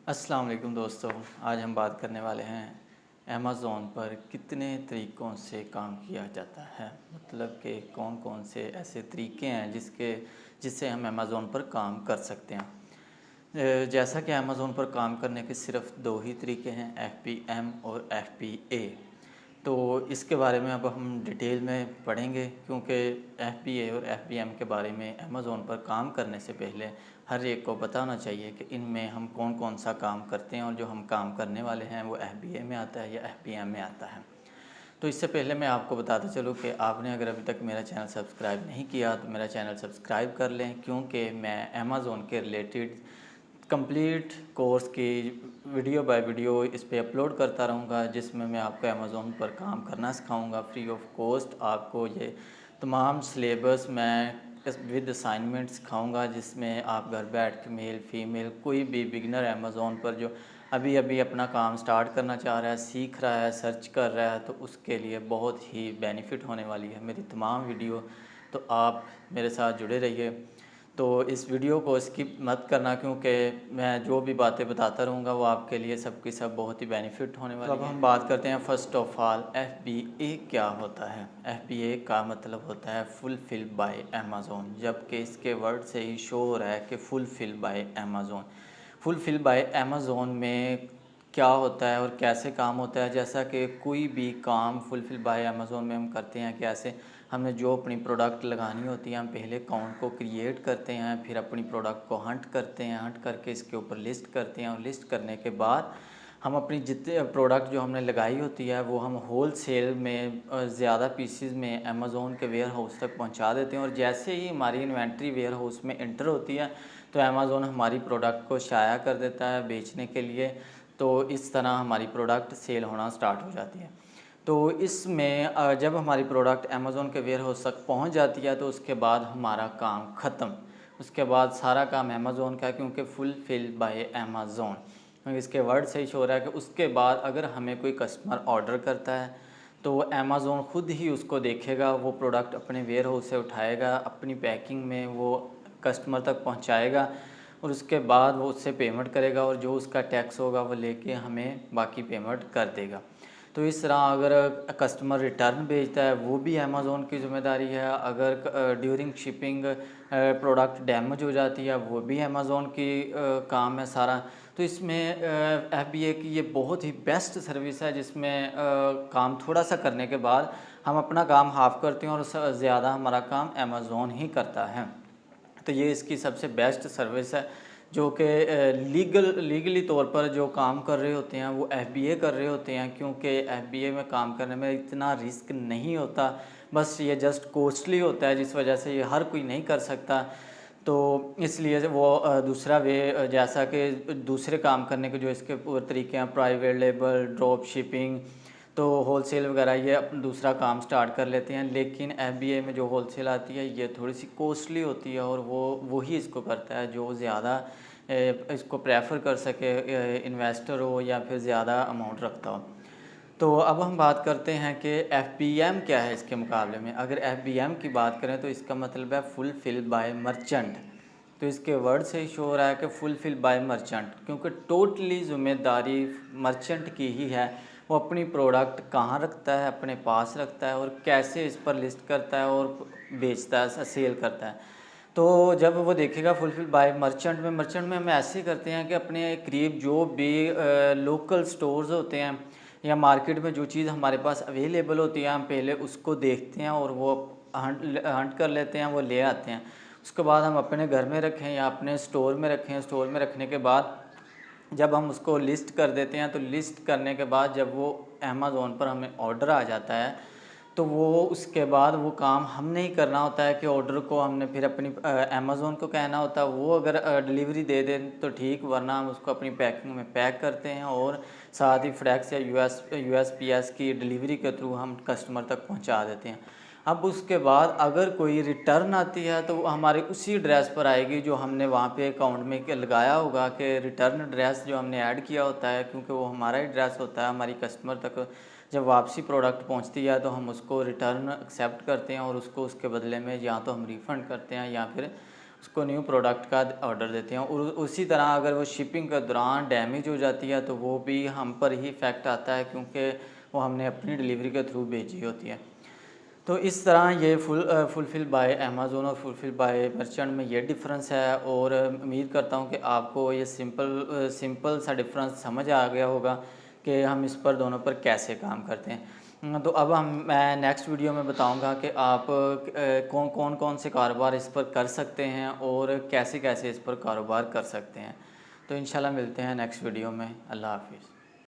अस्सलाम वालेकुम दोस्तों। आज हम बात करने वाले हैं अमेज़ॉन पर कितने तरीक़ों से काम किया जाता है, मतलब कि कौन कौन से ऐसे तरीक़े हैं जिससे हम अमेज़ॉन पर काम कर सकते हैं। जैसा कि अमेज़ॉन पर काम करने के सिर्फ़ दो ही तरीक़े हैं, FBM और FBA। तो इसके बारे में अब हम डिटेल में पढ़ेंगे, क्योंकि FBA और FBM के बारे में अमेज़ॉन पर काम करने से पहले हर एक को पता होना चाहिए कि इनमें हम कौन कौन सा काम करते हैं, और जो हम काम करने वाले हैं वो FBA में आता है या FBM में आता है। तो इससे पहले मैं आपको बताता चलूँ कि आपने अगर अभी तक मेरा चैनल सब्सक्राइब नहीं किया तो मेरा चैनल सब्सक्राइब कर लें, क्योंकि मैं अमेज़ॉन के रिलेटेड कंप्लीट कोर्स की वीडियो बाय वीडियो इस पे अपलोड करता रहूँगा, जिसमें मैं आपको अमेज़ॉन पर काम करना सिखाऊंगा फ्री ऑफ कॉस्ट। आपको ये तमाम सिलेबस मैं विद असाइनमेंट सिखाऊंगा, जिसमें आप घर बैठ के मेल फीमेल कोई भी बिगनर अमेज़ॉन पर जो अभी अभी अपना काम स्टार्ट करना चाह रहा है, सीख रहा है, सर्च कर रहा है, तो उसके लिए बहुत ही बेनिफिट होने वाली है मेरी तमाम वीडियो। तो आप मेरे साथ जुड़े रहिए। तो इस वीडियो को स्किप मत करना, क्योंकि मैं जो भी बातें बताता रहूँगा वो आपके लिए सब की सब बहुत ही बेनिफिट होने वाली है। तो अब हम बात करते हैं फ़र्स्ट ऑफ़ ऑल FBA क्या होता है। FBA का मतलब होता है फुलफिल बाय अमेज़ॉन, जबकि इसके वर्ड से ही शो हो रहा है कि fulfil bye Amazon. Fulfil bye Amazon में क्या होता है और कैसे काम होता है। जैसा कि कोई भी काम फुलफिल बाय अमेज़ॉन में हम करते हैं, कैसे हमें जो अपनी प्रोडक्ट लगानी होती है, हम पहले अकाउंट को क्रिएट करते हैं, फिर अपनी प्रोडक्ट को हंट करते हैं, हंट करके इसके ऊपर लिस्ट करते हैं, और लिस्ट करने के बाद हम अपनी जितने प्रोडक्ट जो हमने लगाई होती है वो हम होल सेल में ज़्यादा पीसीज में अमेज़ॉन के वेयर हाउस तक पहुंचा देते हैं। और जैसे ही हमारी इन्वेंट्री वेयर हाउस में इंटर होती है तो अमेज़ॉन हमारी प्रोडक्ट को शाया कर देता है बेचने के लिए। तो इस तरह हमारी प्रोडक्ट सेल होना स्टार्ट हो जाती है। तो इसमें जब हमारी प्रोडक्ट अमेज़ॉन के वेयर हाउस तक पहुंच जाती है तो उसके बाद हमारा काम ख़त्म। उसके बाद सारा काम अमेज़ॉन का, क्योंकि फुलफिल बाय अमेज़ॉन इसके वर्ड से ही शो रहा है कि उसके बाद अगर हमें कोई कस्टमर ऑर्डर करता है तो अमेज़ॉन ख़ुद ही उसको देखेगा, वो प्रोडक्ट अपने वेयर हाउस से उठाएगा, अपनी पैकिंग में वो कस्टमर तक पहुंचाएगा, और उसके बाद वो उससे पेमेंट करेगा, और जो उसका टैक्स होगा वो लेके हमें बाकी पेमेंट कर देगा। तो इस तरह अगर कस्टमर रिटर्न भेजता है वो भी अमेज़ॉन की ज़िम्मेदारी है। अगर ड्यूरिंग शिपिंग प्रोडक्ट डैमेज हो जाती है वो भी अमेज़ॉन की काम है सारा। तो इसमें FBA की ये बहुत ही बेस्ट सर्विस है, जिसमें काम थोड़ा सा करने के बाद हम अपना काम हाफ़ करते हैं और ज़्यादा हमारा काम अमेज़ॉन ही करता है। तो ये इसकी सबसे बेस्ट सर्विस है, जो कि लीगली तौर पर जो काम कर रहे होते हैं वो FBA कर रहे होते हैं, क्योंकि FBA में काम करने में इतना रिस्क नहीं होता, बस ये जस्ट कॉस्टली होता है, जिस वजह से ये हर कोई नहीं कर सकता। तो इसलिए वो दूसरा वे जैसा कि दूसरे काम करने के जो इसके तरीके हैं, प्राइवेट लेबल, ड्रॉप शिपिंग, तो होलसेल वगैरह ये दूसरा काम स्टार्ट कर लेते हैं। लेकिन FBA में जो होलसेल आती है ये थोड़ी सी कॉस्टली होती है, और वो ही इसको करता है जो ज़्यादा इसको प्रेफर कर सके, इन्वेस्टर हो या फिर ज़्यादा अमाउंट रखता हो। तो अब हम बात करते हैं कि FBM क्या है इसके मुकाबले में। अगर FBM की बात करें तो इसका मतलब है फुलफिल बाय मर्चेंट। तो इसके वर्ड से ही शो हो रहा है कि फुलफिल बाय मर्चेंट, क्योंकि टोटली ज़िम्मेदारी मर्चेंट की ही है। वो अपनी प्रोडक्ट कहाँ रखता है, अपने पास रखता है, और कैसे इस पर लिस्ट करता है और बेचता है, सेल करता है। तो जब वो देखेगा फुलफिल बाय मर्चेंट में हम ऐसे करते हैं कि अपने करीब जो भी लोकल स्टोर्स होते हैं या मार्केट में जो चीज़ हमारे पास अवेलेबल होती है, हम पहले उसको देखते हैं और वो हंट कर लेते हैं, वो ले आते हैं। उसके बाद हम अपने घर में रखें या अपने स्टोर में रखें। स्टोर में रखने के बाद जब हम उसको लिस्ट कर देते हैं, तो लिस्ट करने के बाद जब वो अमेज़ॉन पर हमें ऑर्डर आ जाता है, तो वो उसके बाद वो काम हमने ही करना होता है कि ऑर्डर को हमने फिर अपनी अमेज़ॉन को कहना होता है। वो अगर डिलीवरी दे दें तो ठीक, वरना हम उसको अपनी पैकिंग में पैक करते हैं और साथ ही फ्रैक्स या USPS की डिलीवरी के थ्रू हम कस्टमर तक पहुंचा देते हैं। अब उसके बाद अगर कोई रिटर्न आती है तो वो हमारे उसी एड्रेस पर आएगी जो हमने वहाँ पे अकाउंट में लगाया होगा, कि रिटर्न एड्रेस जो हमने ऐड किया होता है, क्योंकि वो हमारा एड्रेस होता है। हमारी कस्टमर तक जब वापसी प्रोडक्ट पहुंचती है तो हम उसको रिटर्न एक्सेप्ट करते हैं, और उसको उसके बदले में या तो हम रिफ़ंड करते हैं या फिर उसको न्यू प्रोडक्ट का ऑर्डर देते हैं, और उसी तरह अगर वो शिपिंग के दौरान डैमेज हो जाती है तो वो भी हम पर ही इफ़ेक्ट आता है, क्योंकि वो हमने अपनी डिलीवरी के थ्रू भेजी होती है। तो इस तरह ये फुलफ़िल बाय अमेज़न और फुलफ़िल बाय मर्चेंट में ये डिफरेंस है, और उम्मीद करता हूँ कि आपको ये सिंपल सा डिफरेंस समझ आ गया होगा कि हम इस पर दोनों पर कैसे काम करते हैं। तो अब मैं नेक्स्ट वीडियो में बताऊँगा कि आप कौन से कारोबार इस पर कर सकते हैं और कैसे कैसे इस पर कारोबार कर सकते हैं। तो इंशाल्लाह मिलते हैं नेक्स्ट वीडियो में। अल्लाह हाफ़िज़।